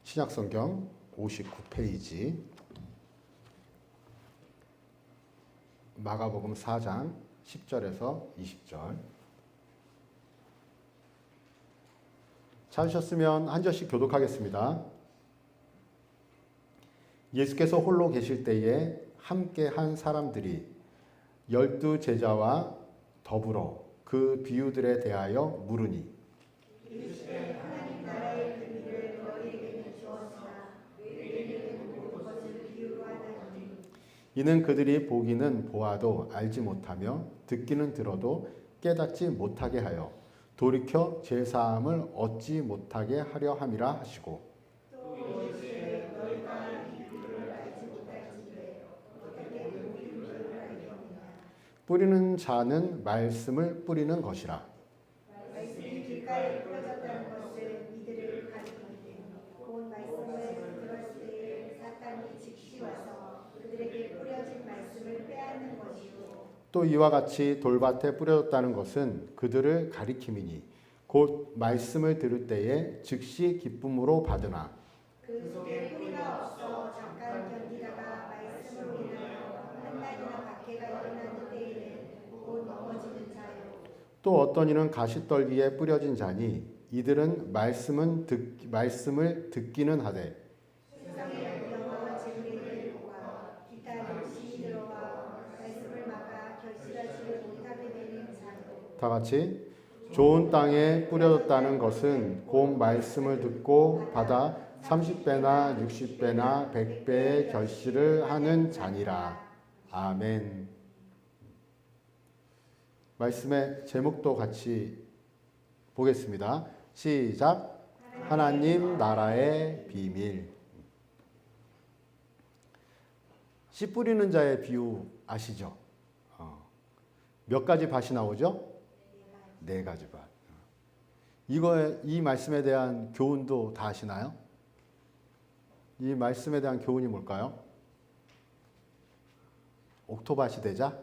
신약성경 59페이지 마가복음 4장 10절에서 20절. 찾으셨으면 한 절씩 교독하겠습니다. 예수께서 홀로 계실 때에 함께 한 사람들이 12 제자와 더불어 그 비유들에 대하여 물으니 이는 그들이 보기는 보아도 알지 못하며 듣기는 들어도 깨닫지 못하게 하여 돌이켜 제사함을 얻지 못하게 하려 함이라 하시고 뿌리는 자는 말씀을 뿌리는 것이라. 말씀이 길가에 뿌려졌다는 것을 이들을 가리키되 곧 말씀을 들었을 때에 사탄이 즉시 와서 그들에게 뿌려진 말씀을 빼앗는 것이요. 또 이와 같이 돌밭에 뿌려졌다는 것은 그들을 가리킴이니 곧 말씀을 들을 때에 즉시 기쁨으로 받으나 그 속에 뿌리가 없어 잠깐 견디다가 말씀으로 인하여 한날이나 박해가 일어나는 때에는 곧 넘어지는 자요. 또 어떤 이는 가시떨기에 뿌려진 자니 이들은 말씀을 듣기는 하되 세상의 영광과 재물의 일과 기타 욕심이 들어와 말씀을 막아 결실하지 못하게 되는 자요. 다 같이 좋은 땅에 뿌려졌다는 것은 곧 말씀을 듣고 받아 30배나 60배나 100배의 결실을 하는 자니라. 아멘. 말씀의 제목도 같이 보겠습니다. 시작. 하나님 나라의 비밀. 씨 뿌리는 자의 비유 아시죠? 몇 가지 밭이 나오죠? 네 가지 밭. 이 말씀에 대한 교훈도 다 아시나요? 이 말씀에 대한 교훈이 뭘까요? 옥토밭이 되자?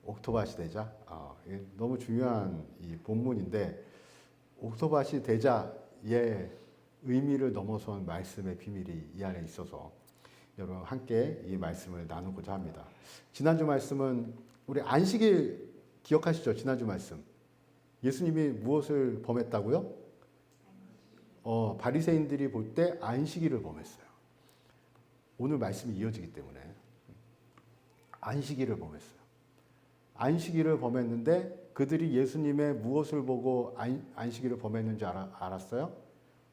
옥토밭이 되자? 이게 너무 중요한 이 본문인데 옥토밭이 되자의 의미를 넘어선 말씀의 비밀이 이 안에 있어서 여러분 함께 이 말씀을 나누고자 합니다. 지난주 말씀은 우리 안식일 기억하시죠? 지난주 말씀. 예수님이 무엇을 범했다고요? 바리새인들이 볼 때 안식일을 범했어요. 오늘 말씀이 이어지기 때문에 안식일을 범했어요. 안식일을 범했는데 그들이 예수님의 무엇을 보고 안식일을 범했는지 알았어요?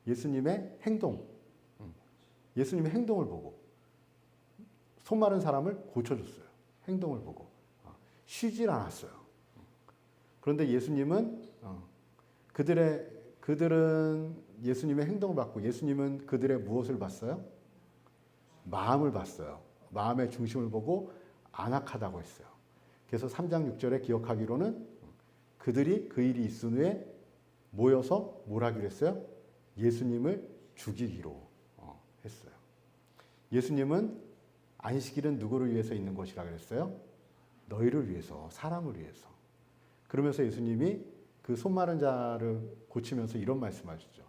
예수님의 행동. 예수님의 행동을 보고 손 마른 사람을 고쳐줬어요. 행동을 보고 쉬질 않았어요. 그런데 예수님은 그들은 예수님의 행동을 봤고 예수님은 그들의 무엇을 봤어요? 마음을 봤어요. 마음의 중심을 보고 안악하다고 했어요. 그래서 3장 6절에 기억하기로는 그들이 그 일이 있은 후에 모여서 뭘 하기로 했어요? 예수님을 죽이기로 했어요. 예수님은 안식일은 누구를 위해서 있는 것이라 그랬어요? 너희를 위해서, 사람을 위해서. 그러면서 예수님이 그 손 마른 자를 고치면서 이런 말씀하셨죠.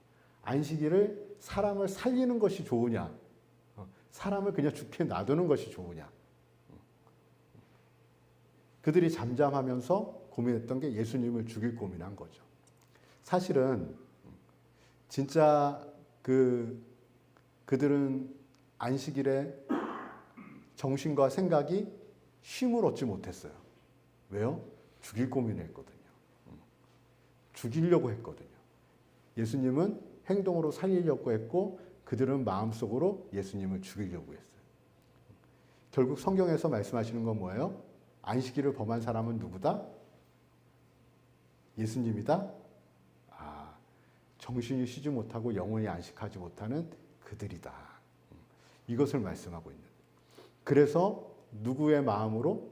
안식일을 사람을 살리는 것이 좋으냐? 사람을 그냥 죽게 놔두는 것이 좋으냐? 그들이 잠잠하면서 고민했던 게 예수님을 죽일 고민한 거죠. 사실은 진짜 그들은 안식일에 정신과 생각이 쉼을 얻지 못했어요. 왜요? 죽일 고민을 했거든요. 죽이려고 했거든요. 예수님은 행동으로 살리려고 했고 그들은 마음속으로 예수님을 죽이려고 했어요. 결국 성경에서 말씀하시는 건 뭐예요? 안식일을 범한 사람은 누구다? 예수님이다? 정신이 쉬지 못하고 영혼이 안식하지 못하는 그들이다. 이것을 말씀하고 있는. 그래서 누구의 마음으로?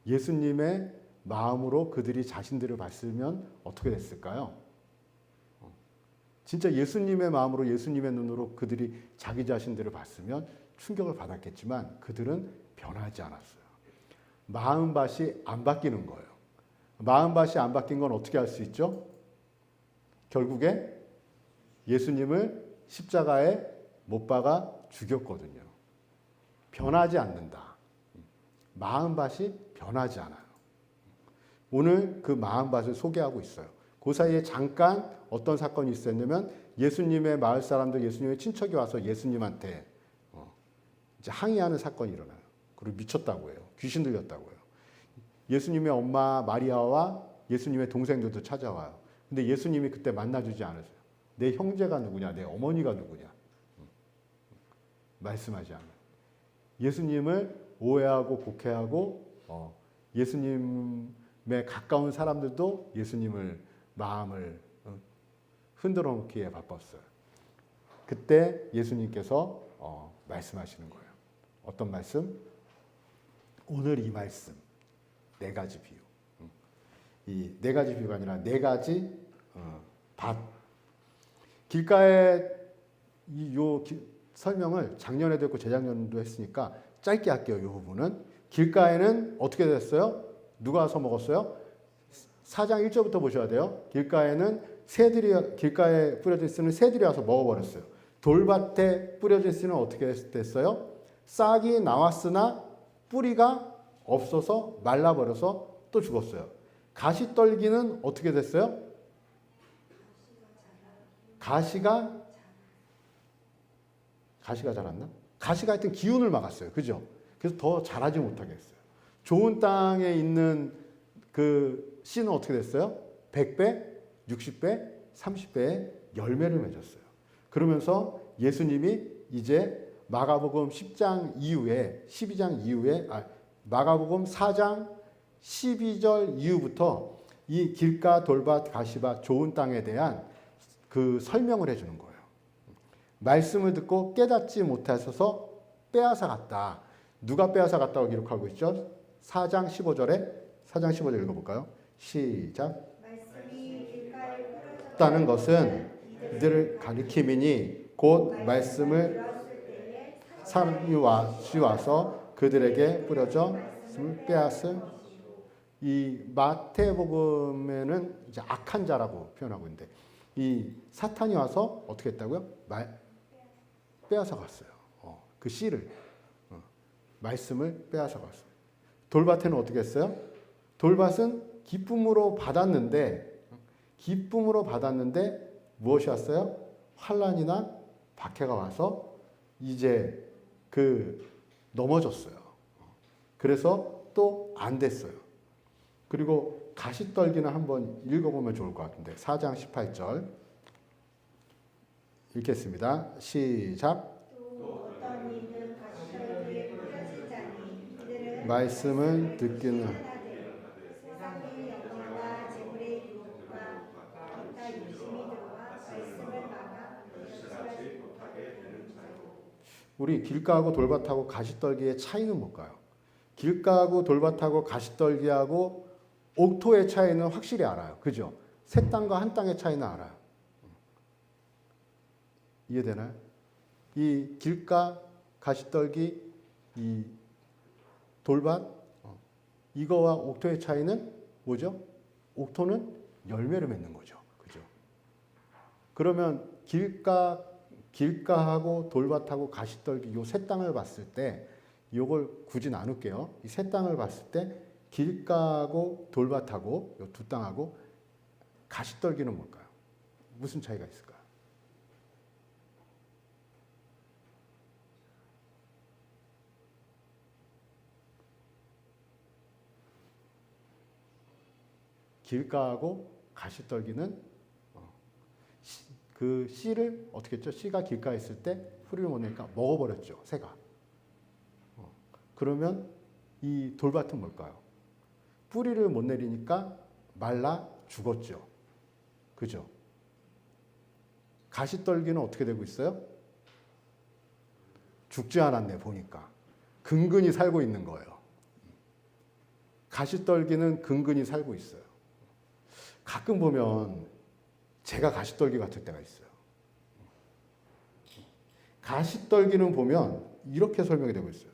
예수님의 마음으로 그들이 자신들을 봤으면 어떻게 됐을까요? 진짜 예수님의 마음으로 예수님의 눈으로 그들이 자기 자신들을 봤으면 충격을 받았겠지만 그들은 변하지 않았어요. 마음밭이 안 바뀌는 거예요. 마음밭이 안 바뀐 건 어떻게 알 수 있죠? 결국에 예수님을 십자가에 못 박아 죽였거든요. 변하지 않는다. 마음밭이 변하지 않아요. 오늘 그 마음밭을 소개하고 있어요. 그 사이에 잠깐 어떤 사건이 있었냐면 예수님의 마을 사람들, 예수님의 친척이 와서 예수님한테 이제 항의하는 사건이 일어나요. 그리고 미쳤다고 해요. 귀신 들렸다고 해요. 예수님의 엄마 마리아와 예수님의 동생들도 찾아와요. 근데 예수님이 그때 만나주지 않으세요. 내 형제가 누구냐, 내 어머니가 누구냐 말씀하지 않아요. 예수님을 오해하고 곡해하고 예수님의 가까운 사람들도 예수님을 마음을 흔들어 놓기에 바빴어요. 그때 예수님께서 말씀하시는 거예요. 어떤 말씀? 오늘 이 말씀, 네 가지 비유. 이 네 가지 비유가 아니라 네 가지 밭. 길가에 설명을 작년에도 했고 재작년도 했으니까 짧게 할게요. 이 부분은. 길가에는 어떻게 됐어요? 누가 와서 먹었어요? 4장 1절부터 보셔야 돼요. 길가에는 길가에 뿌려져 있는 새들이 와서 먹어버렸어요. 돌밭에 뿌려져 있는 어떻게 됐어요? 싹이 나왔으나 뿌리가 없어서 말라버려서 또 죽었어요. 가시떨기는 어떻게 됐어요? 가시가 자랐나? 가시가 하여튼 기운을 막았어요. 그죠? 그래서 더 자라지 못하게 했어요. 좋은 땅에 있는 그 씨는 어떻게 됐어요? 100배, 60배, 30배의 열매를 맺었어요. 그러면서 예수님이 이제 마가복음 10장 이후에, 12장 이후에, 마가복음 4장 12절 이후부터 이 길가, 돌밭, 가시밭, 좋은 땅에 대한 그 설명을 해주는 거예요. 말씀을 듣고 깨닫지 못하셔서 빼앗아 갔다. 누가 빼앗아 갔다고 기록하고 있죠? 4장 15절 읽어볼까요? 시작. 말씀이 길가에 없다는 것은 이들을 가리킴이니 곧 말씀을 사람이 와서 그들에게 뿌려져 말씀을 빼앗은 이 마태복음에는 이제 악한 자라고 표현하고 있는데 이 사탄이 와서 어떻게 했다고요? 빼앗아 갔어요. 그 씨를 말씀을 빼앗아 갔어요. 돌밭에는 어떻게 했어요? 돌밭은 기쁨으로 받았는데 무엇이 왔어요? 환난이나 박해가 와서 이제 넘어졌어요. 그래서 또 안 됐어요. 그리고 가시떨기는 한번 읽어보면 좋을 것 같은데 4장 18절 읽겠습니다. 시작. 또 어떤 이는 가시떨기에 뿌려진 자니 이들은 말씀을 듣기는 세상의 영광과 재물의 유혹과 기타 욕심이 들어와 말씀을 막아 결실하지 못하게 되는 자요. 우리 길가하고 돌밭하고 가시떨기의 차이는 뭘까요? 길가하고 돌밭하고 가시떨기하고 옥토의 차이는 확실히 알아요. 그죠? 새 땅과 한 땅의 차이는 알아요. 이해되나요? 이 길가, 가시떨기, 이 돌밭, 이거와 옥토의 차이는 뭐죠? 옥토는 열매를 맺는 거죠. 그죠? 그러면 길가하고 돌밭하고 가시떨기 요 세 땅을 봤을 때 요걸 굳이 나눌게요. 이 세 땅을 봤을 때 길가하고 돌밭하고 요 두 땅하고 가시떨기는 뭘까요? 무슨 차이가 있을까요? 길가하고 가시떨기는 그 씨를 어떻게 했죠? 씨가 길가에 있을 때 뿌리를 못 내니까 먹어버렸죠. 새가. 그러면 이 돌밭은 뭘까요? 뿌리를 못 내리니까 말라 죽었죠. 그죠? 가시떨기는 어떻게 되고 있어요? 죽지 않았네 보니까. 근근히 살고 있는 거예요. 가시떨기는 근근히 살고 있어요. 가끔 보면 제가 가시떨기 같을 때가 있어요. 가시떨기는 보면 이렇게 설명이 되고 있어요.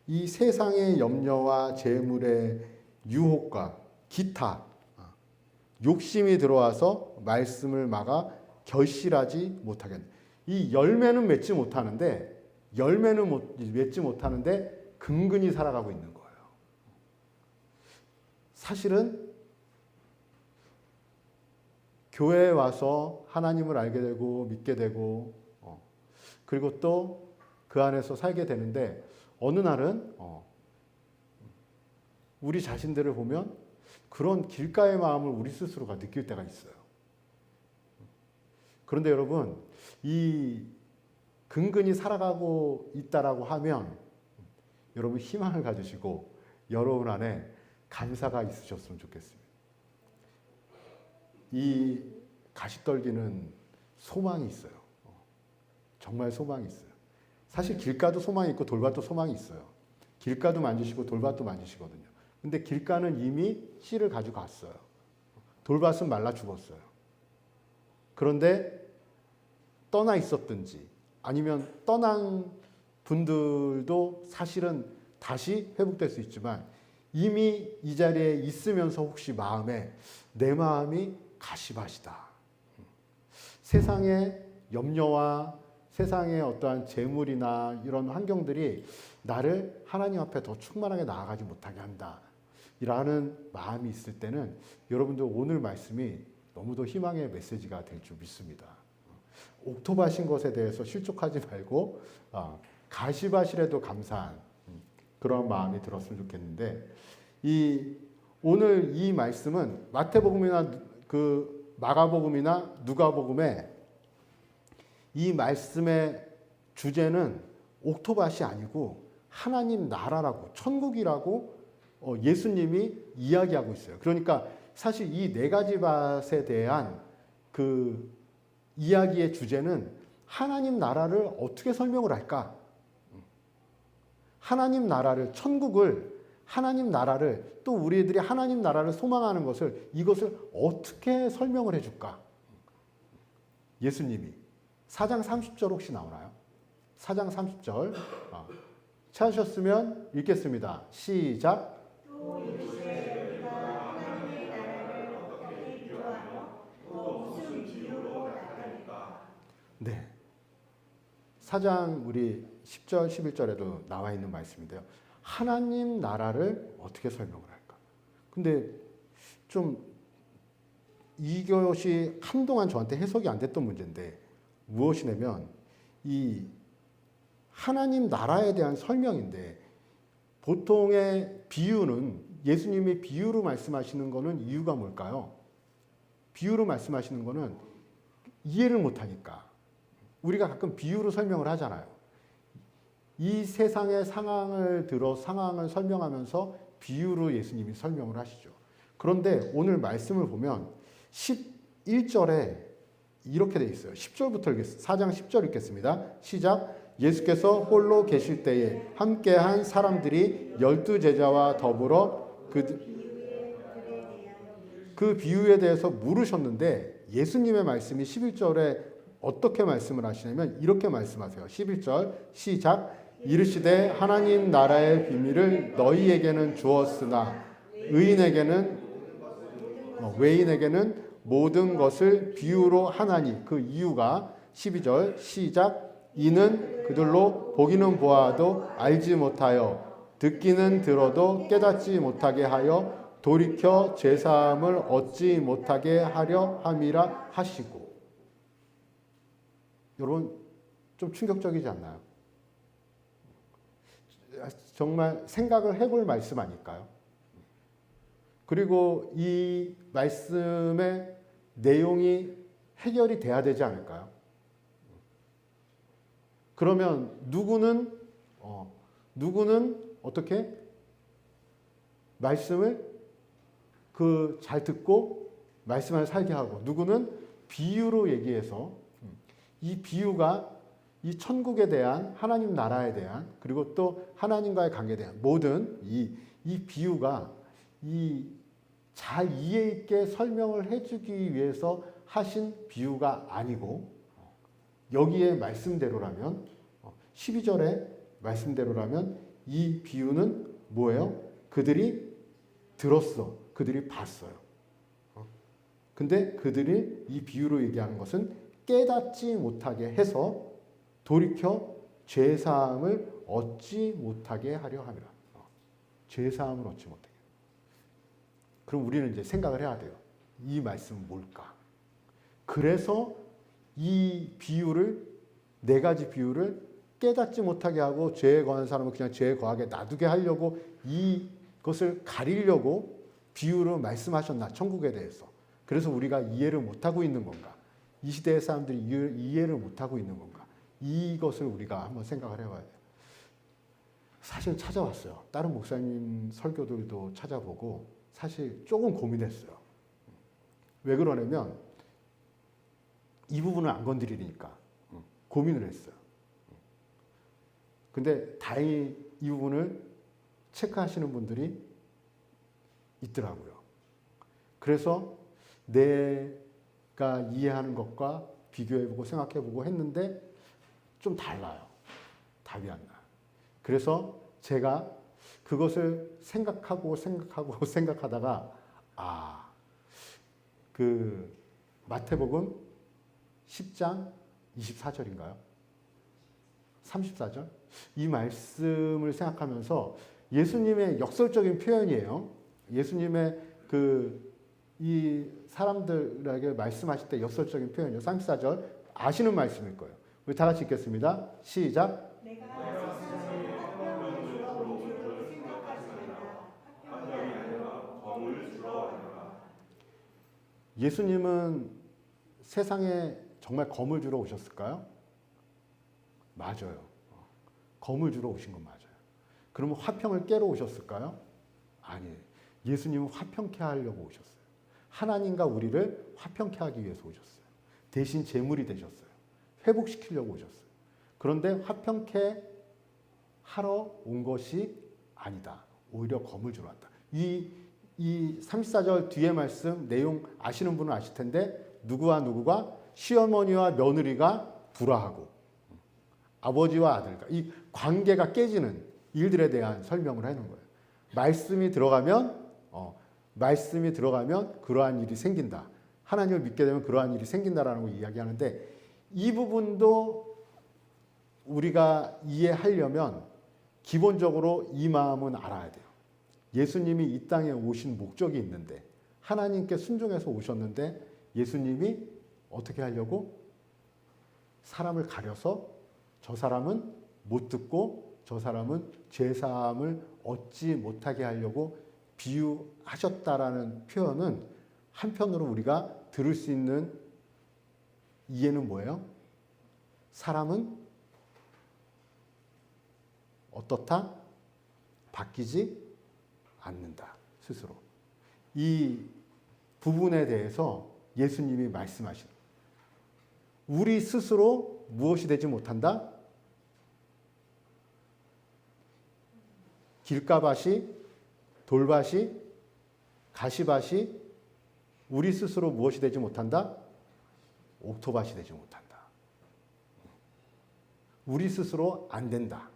이 세상의 염려와 재물의 유혹과 기타 욕심이 들어와서 말씀을 막아 결실하지 못하게 한다. 이 열매는 맺지 못하는데 맺지 못하는데 근근히 살아가고 있는 거예요. 사실은 교회에 와서 하나님을 알게 되고 믿게 되고 그리고 또 그 안에서 살게 되는데 어느 날은 우리 자신들을 보면 그런 길가의 마음을 우리 스스로가 느낄 때가 있어요. 그런데 여러분, 이 근근히 살아가고 있다라고 하면 여러분 희망을 가지시고 여러분 안에 감사가 있으셨으면 좋겠습니다. 이 가시떨기는 소망이 있어요. 정말 소망이 있어요. 사실 길가도 소망이 있고 돌밭도 소망이 있어요. 길가도 만지시고 돌밭도 만지시거든요. 근데 길가는 이미 씨를 가지고 갔어요. 돌밭은 말라 죽었어요. 그런데 떠나 있었든지 아니면 떠난 분들도 사실은 다시 회복될 수 있지만 이미 이 자리에 있으면서 혹시 마음에 내 마음이 가시밭이다. 세상의 염려와 세상의 어떠한 재물이나 이런 환경들이 나를 하나님 앞에 더 충만하게 나아가지 못하게 한다. 라는 마음이 있을 때는 여러분들 오늘 말씀이 너무도 희망의 메시지가 될 줄 믿습니다. 옥토밭인 것에 대해서 실족하지 말고 가시밭이라도 감사한 그런 마음이 들었으면 좋겠는데 오늘 이 말씀은 마태복음이나 그 마가복음이나 누가복음에 이 말씀의 주제는 옥토밭이 아니고 하나님 나라라고 천국이라고 예수님이 이야기하고 있어요. 그러니까 사실 이 네 가지 밭에 대한 그 이야기의 주제는 하나님 나라를 어떻게 설명을 할까? 하나님 나라를, 천국을, 하나님 나라를, 또 우리들이 하나님 나라를 소망하는 것을, 이것을 어떻게 설명을 해줄까? 예수님이 4장 30절 혹시 나오나요? 4장 30절 찾으셨으면 읽겠습니다. 시작. 또 이르시되 우리가 하나님의 나라를 어떻게 비유하며 또 무슨 비유로 나타낼까? 네. 4장 우리 10절, 11절에도 나와 있는 말씀인데요. 하나님 나라를 어떻게 설명을 할까? 근데 좀 이것이 한동안 저한테 해석이 안 됐던 문제인데 무엇이냐면 이 하나님 나라에 대한 설명인데 보통의 비유는 예수님이 비유로 말씀하시는 거는 이유가 뭘까요? 비유로 말씀하시는 거는 이해를 못하니까. 우리가 가끔 비유로 설명을 하잖아요. 이 세상의 상황을 들어 상황을 설명하면서 비유로 예수님이 설명을 하시죠. 그런데 오늘 말씀을 보면 11절에 이렇게 돼 있어요. 10절부터 읽겠습니다. 4장 10절 읽겠습니다. 시작. 예수께서 홀로 계실 때에 함께한 사람들이 12제자와 더불어 그 비유에 대해서 물으셨는데 예수님의 말씀이 11절에 어떻게 말씀을 하시냐면 이렇게 말씀하세요. 11절 시작. 이르시되 하나님 나라의 비밀을 너희에게는 주었으나 외인에게는 모든 것을 비유로 하나니. 그 이유가 12절 시작. 이는 그들로 보기는 보아도 알지 못하여 듣기는 들어도 깨닫지 못하게 하여 돌이켜 죄사함을 얻지 못하게 하려 함이라 하시고. 여러분 좀 충격적이지 않나요? 정말 생각을 해볼 말씀 아닐까요? 그리고 이 말씀의 내용이 해결이 돼야 되지 않을까요? 그러면 누구는 어떻게 말씀을 잘 듣고 말씀을 살게 하고, 누구는 비유로 얘기해서 이 비유가 이 천국에 대한, 하나님 나라에 대한, 그리고 또 하나님과의 관계에 대한 모든 이 비유가 잘 이해 있게 설명을 해주기 위해서 하신 비유가 아니고, 여기에 말씀대로라면 12절의 말씀대로라면 이 비유는 뭐예요? 그들이 들었어. 그들이 봤어요. 근데 그들이 이 비유로 얘기하는 것은 깨닫지 못하게 해서 돌이켜 죄사함을 얻지 못하게 하려 함이라. 죄사함을 얻지 못하게. 그럼 우리는 이제 생각을 해야 돼요. 이 말씀은 뭘까? 그래서 이 비유를, 네 가지 비유를 깨닫지 못하게 하고 죄에 거한 사람은 그냥 죄에 거하게 놔두게 하려고 이것을 가리려고 비유로 말씀하셨나, 천국에 대해서. 그래서 우리가 이해를 못하고 있는 건가? 이 시대의 사람들이 이해를 못하고 있는 건가? 이것을 우리가 한번 생각을 해봐야 돼요. 사실 찾아왔어요. 다른 목사님 설교들도 찾아보고 사실 조금 고민했어요. 왜 그러냐면 이 부분을 안 건드리니까 고민을 했어요. 근데 다행히 이 부분을 체크하시는 분들이 있더라고요. 그래서 내가 이해하는 것과 비교해보고 생각해보고 했는데 좀 달라요. 답이 안 나요. 그래서 제가 그것을 생각하다가 그 마태복음 10장 24절인가요? 34절? 이 말씀을 생각하면서 예수님의 역설적인 표현이에요. 예수님의 이 사람들에게 말씀하실 때 역설적인 표현이요. 34절 아시는 말씀일 거예요. 우리 다 같이 읽겠습니다. 시작. 내가 세상에 화평을 주러 온 줄로 생각하지 말라. 화평이 아니라 검을 주러 왔노라. 예수님은 세상에 정말 검을 주러 오셨을까요? 맞아요. 검을 주러 오신 건 맞아요. 그러면 화평을 깨러 오셨을까요? 아니에요. 예수님은 화평케 하려고 오셨어요. 하나님과 우리를 화평케 하기 위해서 오셨어요. 대신 제물이 되셨어요. 회복시키려고 오셨어요. 그런데 화평케 하러 온 것이 아니다. 오히려 검을 주러 왔다. 이 34절 뒤에 말씀 내용 아시는 분은 아실 텐데 누구와 누구가 시어머니와 며느리가 불화하고 아버지와 아들과 이 관계가 깨지는 일들에 대한 설명을 하는 거예요. 말씀이 들어가면 그러한 일이 생긴다. 하나님을 믿게 되면 그러한 일이 생긴다라는 걸 이야기하는데 이 부분도 우리가 이해하려면 기본적으로 이 마음은 알아야 돼요. 예수님이 이 땅에 오신 목적이 있는데 하나님께 순종해서 오셨는데 예수님이 어떻게 하려고? 사람을 가려서 저 사람은 못 듣고 저 사람은 죄사함을 얻지 못하게 하려고 비유하셨다라는 표현은 한편으로 우리가 들을 수 있는 이해는 뭐예요? 사람은 어떻다? 바뀌지 않는다. 스스로. 이 부분에 대해서 예수님이 말씀하신 우리 스스로 무엇이 되지 못한다? 길가밭이, 돌밭이, 가시밭이 우리 스스로 무엇이 되지 못한다? 옥토밭이 되지 못한다. 우리 스스로 안 된다.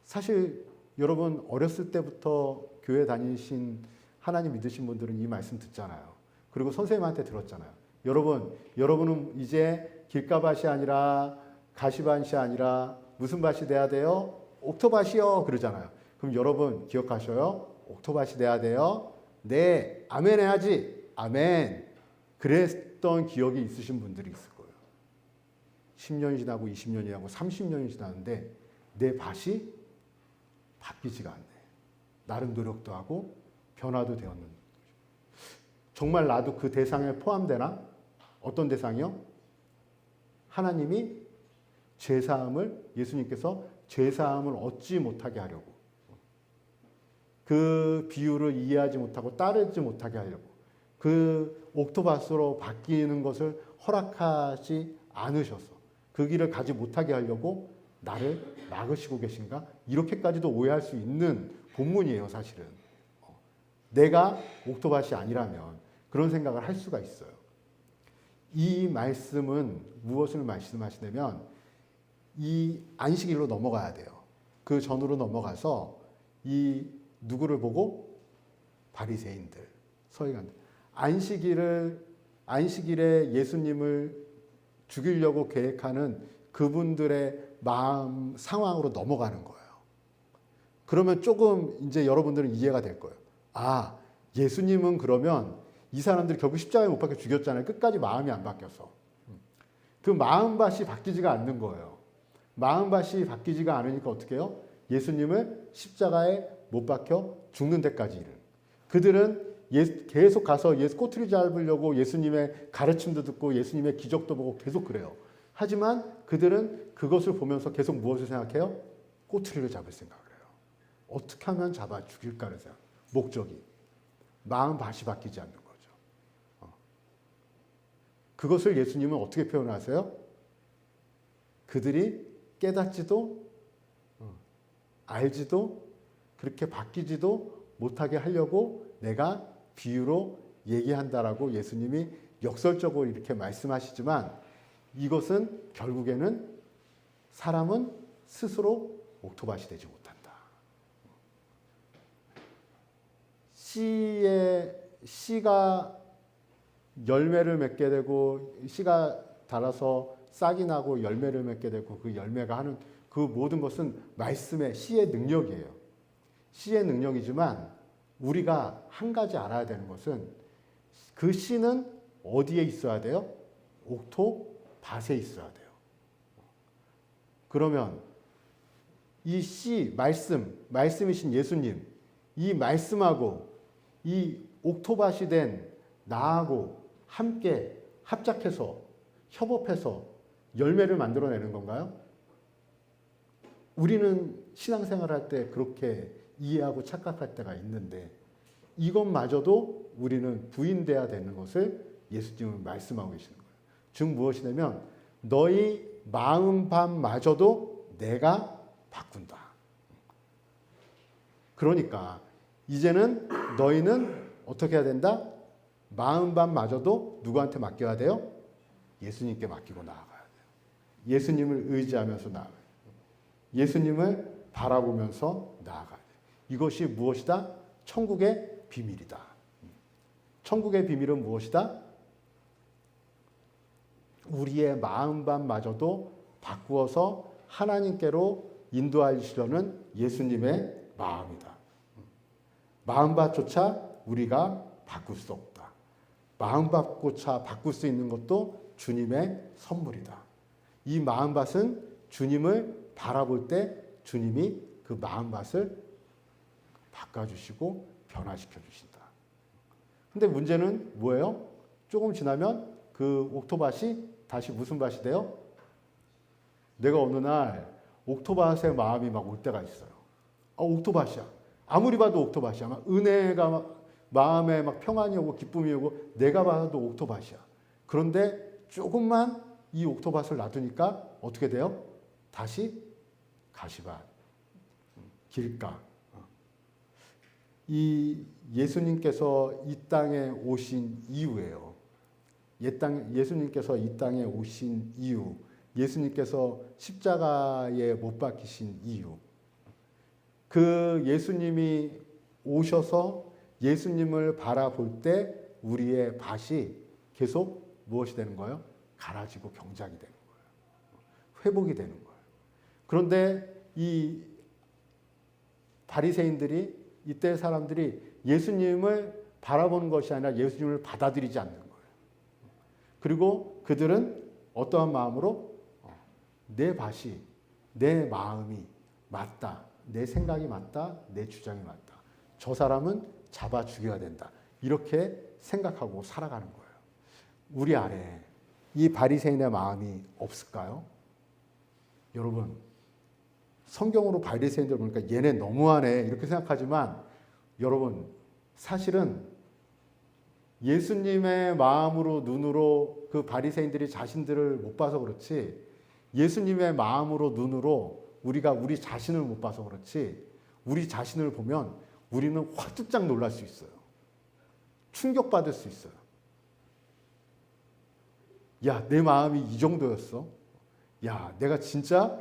사실 여러분 어렸을 때부터 교회 다니신 하나님 믿으신 분들은 이 말씀 듣잖아요. 그리고 선생님한테 들었잖아요. 여러분은 이제 길가밭이 아니라 가시밭이 아니라 무슨 밭이 돼야 돼요? 옥토밭이요. 그러잖아요. 그럼 여러분 기억하셔요? 옥토밭이 돼야 돼요. 네, 아멘 해야지. 아멘. 그랬던 기억이 있으신 분들이 있을 거예요. 10년이 지나고 20년이 지나고 30년이 지났는데 내 밭이 바뀌지가 않네. 나름 노력도 하고 변화도 되었는데 정말 나도 그 대상에 포함되나? 어떤 대상이요? 하나님이 예수님께서 죄사함을 얻지 못하게 하려고 그 비유를 이해하지 못하고 따르지 못하게 하려고 그 옥토밭으로 바뀌는 것을 허락하지 않으셔서 그 길을 가지 못하게 하려고 나를 막으시고 계신가? 이렇게까지도 오해할 수 있는 본문이에요, 사실은. 내가 옥토밭이 아니라면 그런 생각을 할 수가 있어요. 이 말씀은 무엇을 말씀하시냐면 이 안식일로 넘어가야 돼요. 그 전으로 넘어가서 이 누구를 보고 바리새인들, 서기관들. 안식일에 예수님을 죽이려고 계획하는 그분들의 마음 상황으로 넘어가는 거예요. 그러면 조금 이제 여러분들은 이해가 될 거예요. 아, 예수님은 그러면 이 사람들이 결국 십자가에 못 박혀 죽였잖아요. 끝까지 마음이 안 바뀌어서. 그 마음밭이 바뀌지가 않는 거예요. 마음밭이 바뀌지가 않으니까 어떻게 해요? 예수님을 십자가에 못 박혀 죽는 데까지 이르는. 그들은 계속 가서 꼬투리 잡으려고 예수님의 가르침도 듣고 예수님의 기적도 보고 계속 그래요. 하지만 그들은 그것을 보면서 계속 무엇을 생각해요? 꼬투리를 잡을 생각을 해요. 어떻게 하면 잡아 죽일까를 생각. 목적이. 마음밭이 바뀌지 않는 거죠. 그것을 예수님은 어떻게 표현하세요? 그들이 깨닫지도 알지도 그렇게 바뀌지도 못하게 하려고 내가 비유로 얘기한다라고 예수님이 역설적으로 이렇게 말씀하시지만 이것은 결국에는 사람은 스스로 옥토밭이 되지 못한다. 씨가 열매를 맺게 되고 씨가 달아서 싹이 나고 열매를 맺게 되고 그 열매가 하는 그 모든 것은 말씀의 씨의 능력이에요. 씨의 능력이지만 우리가 한 가지 알아야 되는 것은 그 씨는 어디에 있어야 돼요? 옥토밭에 있어야 돼요. 그러면 이 씨, 말씀이신 예수님, 이 말씀하고 이 옥토밭이 된 나하고 함께 합작해서 협업해서 열매를 만들어내는 건가요? 우리는 신앙생활할 때 그렇게 이해하고 착각할 때가 있는데 이것마저도 우리는 부인돼야 되는 것을 예수님은 말씀하고 계시는 거예요. 즉 무엇이냐면 너희 마음밭마저도 내가 바꾼다. 그러니까 이제는 너희는 어떻게 해야 된다? 마음밭마저도 누구한테 맡겨야 돼요? 예수님께 맡기고 나아가야 돼요. 예수님을 의지하면서 나아가야 돼요. 예수님을 바라보면서 나아가야 돼요. 이것이 무엇이다? 천국의 비밀이다. 천국의 비밀은 무엇이다? 우리의 마음밭마저도 바꾸어서 하나님께로 인도하시려는 예수님의 마음이다. 마음밭조차 우리가 바꿀 수 없다. 마음밭조차 바꿀 수 있는 것도 주님의 선물이다. 이 마음밭은 주님을 바라볼 때 주님이 그 마음밭을 바꿔주시고 변화시켜 주신다. 근데 문제는 뭐예요? 조금 지나면 그 옥토밭이 다시 무슨 밭이 돼요? 내가 어느 날 옥토밭의 마음이 막 올 때가 있어요. 옥토밭이야. 아무리 봐도 옥토밭이야. 막 은혜가 마음에 막 평안이 오고 기쁨이 오고 내가 봐도 옥토밭이야. 그런데 조금만 이 옥토밭을 놔두니까 어떻게 돼요? 다시 가시밭, 길가. 이 예수님께서 이 땅에 오신 이유예요. 예수님께서 이 땅에 오신 이유, 예수님께서 십자가에 못 박히신 이유. 그 예수님이 오셔서 예수님을 바라볼 때 우리의 밭이 계속 무엇이 되는 거예요? 갈아지고 경작이 되는 거예요. 회복이 되는 거예요. 그런데 이 바리새인들이 이때 사람들이 예수님을 바라보는 것이 아니라 예수님을 받아들이지 않는 거예요. 그리고 그들은 어떠한 마음으로 내 밭이, 내 마음이 맞다. 내 생각이 맞다. 내 주장이 맞다. 저 사람은 잡아 죽여야 된다. 이렇게 생각하고 살아가는 거예요. 우리 안에 이 바리새인의 마음이 없을까요? 여러분, 성경으로 바리새인들 보니까 얘네 너무하네 이렇게 생각하지만 여러분 사실은 예수님의 마음으로 눈으로 그 바리새인들이 자신들을 못 봐서 그렇지 예수님의 마음으로 눈으로 우리가 우리 자신을 못 봐서 그렇지 우리 자신을 보면 우리는 화들짝 놀랄 수 있어요. 충격받을 수 있어요. 야, 내 마음이 이 정도였어? 야, 내가 진짜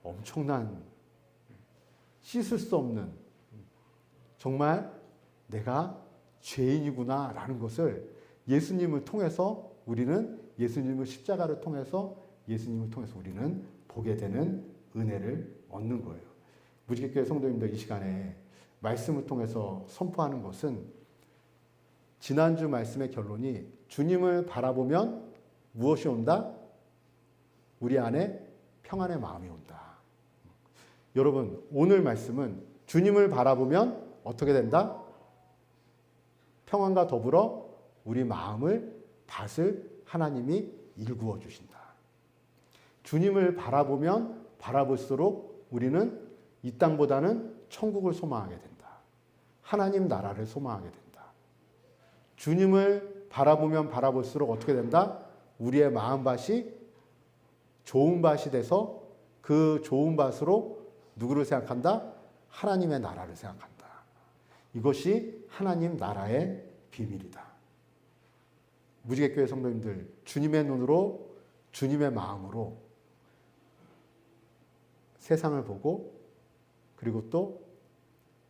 엄청난 씻을 수 없는 정말 내가 죄인이구나라는 것을 예수님을 통해서 우리는 예수님을 십자가를 통해서 예수님을 통해서 우리는 보게 되는 은혜를 얻는 거예요. 무지개교회 성도님들 이 시간에 말씀을 통해서 선포하는 것은 지난주 말씀의 결론이 주님을 바라보면 무엇이 온다? 우리 안에 평안의 마음이 온다. 여러분, 오늘 말씀은 주님을 바라보면 어떻게 된다? 평안과 더불어 우리 마음을 밭을 하나님이 일구어 주신다. 주님을 바라보면 바라볼수록 우리는 이 땅보다는 천국을 소망하게 된다. 하나님 나라를 소망하게 된다. 주님을 바라보면 바라볼수록 어떻게 된다? 우리의 마음밭이 좋은 밭이 돼서 그 좋은 밭으로 누구를 생각한다? 하나님의 나라를 생각한다. 이것이 하나님 나라의 비밀이다. 무지개교회 성도님들, 주님의 눈으로 주님의 마음으로 세상을 보고 그리고 또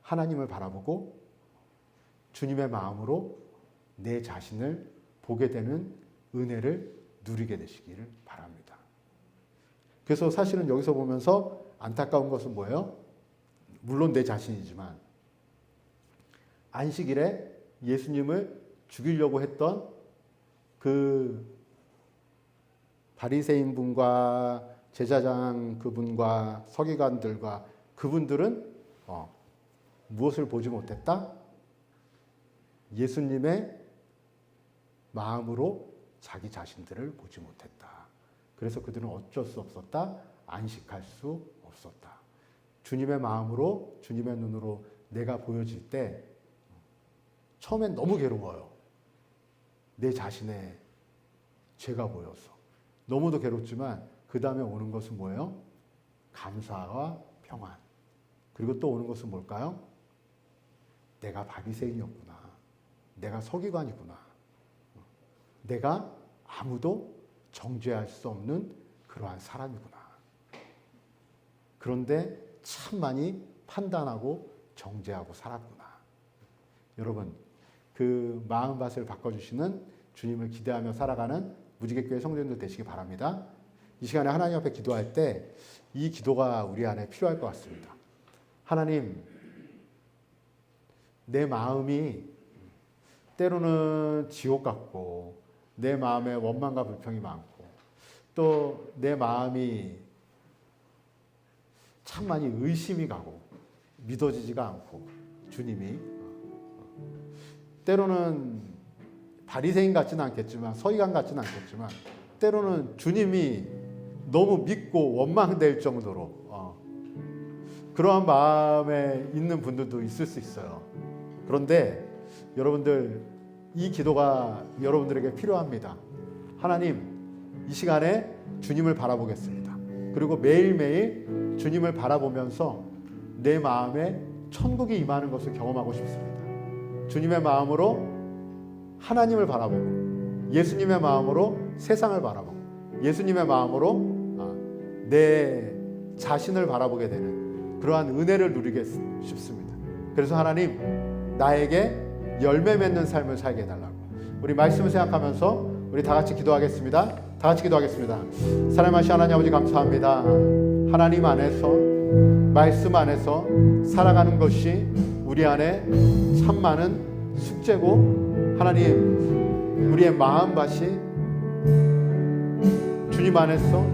하나님을 바라보고 주님의 마음으로 내 자신을 보게 되는 은혜를 누리게 되시기를 바랍니다. 그래서 사실은 여기서 보면서 안타까운 것은 뭐예요? 물론 내 자신이지만 안식일에 예수님을 죽이려고 했던 그 바리새인분과 제사장 그분과 서기관들과 그분들은 무엇을 보지 못했다? 예수님의 마음으로 자기 자신들을 보지 못했다. 그래서 그들은 어쩔 수 없었다. 안식할 수 없었다. 주님의 마음으로 주님의 눈으로 내가 보여질 때 처음엔 너무 괴로워요. 내 자신의 죄가 보여서. 너무도 괴롭지만 그 다음에 오는 것은 뭐예요? 감사와 평안. 그리고 또 오는 것은 뭘까요? 내가 바리새인이었구나. 내가 서기관이구나. 내가 아무도 정죄할 수 없는 그러한 사람이구나. 그런데 참 많이 판단하고 정죄하고 살았구나. 여러분, 그 마음밭을 바꿔주시는 주님을 기대하며 살아가는 무지개교회 성도님들 되시기 바랍니다. 이 시간에 하나님 앞에 기도할 때 이 기도가 우리 안에 필요할 것 같습니다. 하나님, 내 마음이 때로는 지옥 같고 내 마음에 원망과 불평이 많고 또 내 마음이 참 많이 의심이 가고 믿어지지가 않고 주님이 때로는 바리새인 같지는 않겠지만 서기관 같지는 않겠지만 때로는 주님이 너무 믿고 원망될 정도로 그러한 마음에 있는 분들도 있을 수 있어요. 그런데 여러분들 이 기도가 여러분들에게 필요합니다. 하나님, 이 시간에 주님을 바라보겠습니다. 그리고 매일매일 주님을 바라보면서 내 마음에 천국이 임하는 것을 경험하고 싶습니다. 주님의 마음으로 하나님을 바라보고 예수님의 마음으로 세상을 바라보고 예수님의 마음으로 내 자신을 바라보게 되는 그러한 은혜를 누리고 싶습니다. 그래서 하나님, 나에게 열매 맺는 삶을 살게 해달라고 우리 말씀을 생각하면서 우리 다 같이 기도하겠습니다. 다 같이 기도하겠습니다. 사랑하신 하나님 아버지 감사합니다. 하나님 안에서 말씀 안에서 살아가는 것이 우리 안에 참 많은 숙제고 하나님 우리의 마음밭이 주님 안에서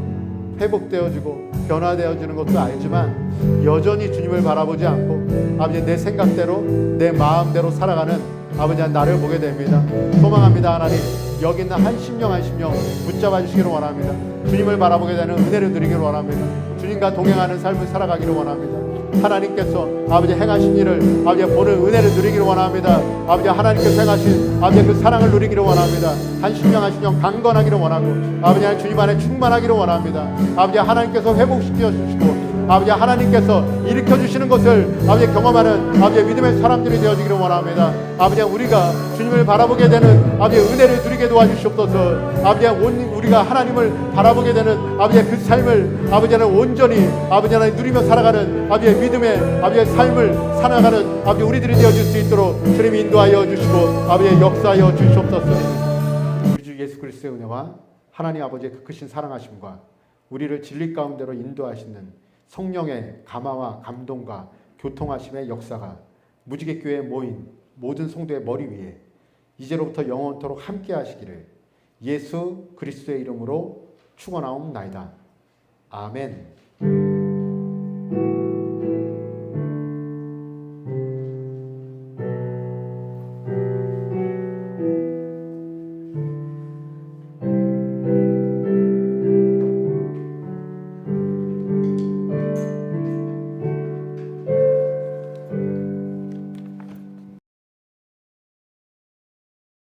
회복되어지고 변화되어지는 것도 알지만 여전히 주님을 바라보지 않고 아버지 내 생각대로 내 마음대로 살아가는 아버지 나를 보게 됩니다. 소망합니다. 하나님 여기 있는 한 심령 한 심령 붙잡아 주시기를 원합니다. 주님을 바라보게 되는 은혜를 누리기를 원합니다. 주님과 동행하는 삶을 살아가기를 원합니다. 하나님께서 아버지 행하신 일을 아버지 보는 은혜를 누리기를 원합니다. 아버지 하나님께서 행하신 아버지 그 사랑을 누리기를 원합니다. 한 심령 한 심령 강건하기를 원하고 아버지 주님 안에 충만하기를 원합니다. 아버지 하나님께서 회복시켜 주시고 아버지 하나님께서 일으켜 주시는 것을 아버지 경험하는 아버지 믿음의 사람들이 되어지기를 원합니다. 아버지 우리가 주님을 바라보게 되는 아버지 은혜를 누리게 도와주시옵소서. 아버지 우리가 하나님을 바라보게 되는 아버지 그 삶을 아버지는 온전히 아버지는 누리며 살아가는 아버지 믿음의 아버지 삶을 살아가는 아버지 우리들이 되어질 수 있도록 주님이 인도하여 주시고 아버지 역사하여 주시옵소서. 우리 주 예수 그리스도의 은혜와 하나님 아버지의 그 크신 사랑하심과 우리를 진리 가운데로 인도하시는 성령의 감화와 감동과 교통하심의 역사가 무지개교회에 모인 모든 성도의 머리 위에 이제로부터 영원토록 함께 하시기를 예수 그리스도의 이름으로 축원하옵나이다. 아멘.